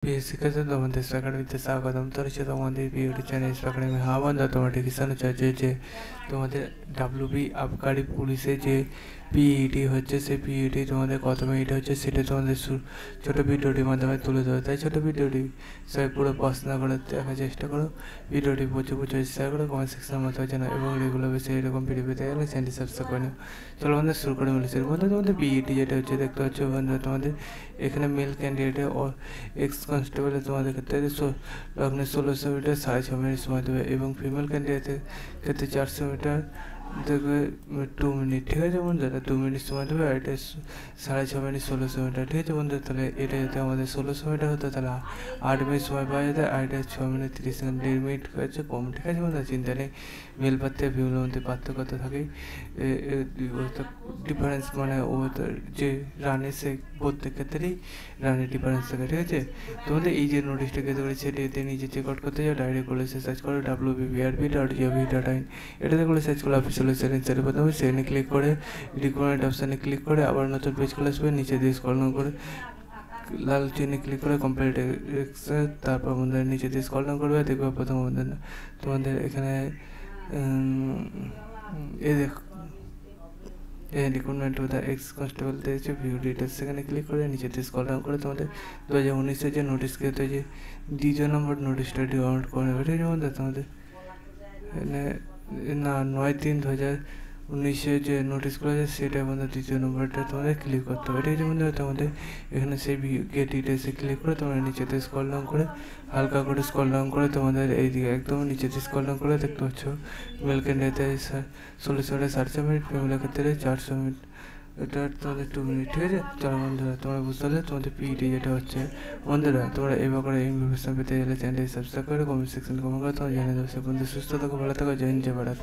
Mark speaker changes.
Speaker 1: শিক্ষার্থী তোমাদের একাডেমিতে স্বাগতম। তো হচ্ছে তোমাদের বিউটি চ্যানেল একাডেমি। হ্যাঁ বন্ধু, তোমার ডিসিশন হচ্ছে যে তোমাদের ডাব্লিউবি আবগারি পুলিশে যে পিইটি হচ্ছে, সেই পিইটি তোমাদের কত মিনিট হচ্ছে সেটা তোমাদের ছোটো ভিডিওটির মাধ্যমে তুলে ধরো। তাই ছোটো ভিডিওটি সবাই পুরো পড়াশোনা করে দেখার চেষ্টা করো। ভিডিওটি প্রচুর শেয়ার করো, কমেন্ট সেকশনের মতো জানো এবং রেগুলার বেশি এরকম ভিডিও পেতে গেলে চ্যানেলটি সাবস্ক্রাইব করে নিও। চলো বন্ধু শুরু করে মিলেছে বন্ধু। তোমাদের পিইটি যেটা হচ্ছে দেখতে পাচ্ছ বন্ধু, তোমাদের এখানে মেল ক্যান্ডিডেটে এক্স কনস্টেবলে তোমাদের ক্ষেত্রে লগ্নে 1600 মিটার 6.5 মিনিট সময় দেবে এবং ফিমেল ক্যান্ডিডেটের ক্ষেত্রে 400 মিটার দেখবে 2 মিনিট। ঠিক আছে বন্ধুরা, 2 মিনিট সময় দেবে। আর এটা 6.5 মিনিট 1600 মিটার। ঠিক আছে বন্ধুরা, তাহলে এটা যদি আমাদের 1600 মিটার হতো তাহলে 8 মিনিট সময় পাওয়া যেত। আর এটা 6 মিনিট 30 সেকেন্ড, 1.5 মিনিট হচ্ছে কম। ঠিক আছে বন্ধুরা, চিন্তা নেই। মেল পাত্রে ফিমেলের মধ্যে পার্থক্য তো থাকেই, ডিফারেন্স মানে ও যে রানের সে প্রত্যেক ক্ষেত্রেই রানের ডিফারেন্স থাকে। ঠিক আছে, তোমাদের এই যে নোটিশটা কেটে করেছে সেটাতে নিজে চেক আউট করতে যাও, ডাইরেক্ট করে সার্চ করো www.brb.gov.in। এটাতে করে সার্চ করলে অফিসিয়াল সেটিংসের প্রথমে সেখানে ক্লিক করে রিকমেন্ড অপশানে ক্লিক করে আবার নতুন পেজ খুলে আসবে। নিচে দিয়ে স্ক্রল ডাউন করে লাল চিহ্নে ক্লিক করে কমপ্লিট, তারপর বন্ধুদের নিচে দিয়ে স্ক্রল ডাউন করবে। দেখবে প্রথম বন্ধুদের তোমাদের এখানে এই দেখো রিক্রুটমেন্ট উইথ এক্স কনস্টেবল দিয়েছে, ভিউ ডিটেলস সেখানে ক্লিক করে নিচেতে স্ক্রল ডাউন করে তোমাদের 2019-এর যে নোটিশ খেতে যে 2 নম্বর নোটিশটা ডাউনলোড করে নেবে। ঠিক আছে তোমাদের এখানে না 9/3/2019 যে নোটিশগুলো আছে সেটা আমাদের 2 নম্বরটা তোমাদের ক্লিক করতে হবে। ঠিক আছে বন্ধুরা, তোমাদের এখানে সেই গেট ডিটেলসে ক্লিক করে তোমরা নিচেতে স্ক্রল ডাউন করে হালকা করে স্ক্রল ডাউন করে তোমাদের এইদিকে একদম নিচেতে স্ক্রল ডাউন করে দেখতে পাচ্ছ মেল ক্যান্ডিডেটে 1600 মিটার 400 মিনিট, ফিমেলের ক্ষেত্রে 400 মিনিট, এটা তোমাদের 2 মিনিট। ঠিক আছে, চলো বন্ধুরা তোমরা বুঝতে পারলে তোমাদের পিইটি যেটা হচ্ছে। বন্ধুরা তোমরা এই ব্যাপারে ইনফরমেশন পেতে গেলে চ্যানেলটি সাবস্ক্রাইব করে কমেন্ট সেকশনে কমেন্ট করে তোমরা জানিয়ে দেবো। সে বন্ধু সুস্থ থাকো, ভালো থাকো, জয় হিন্দ, জয় ভারত।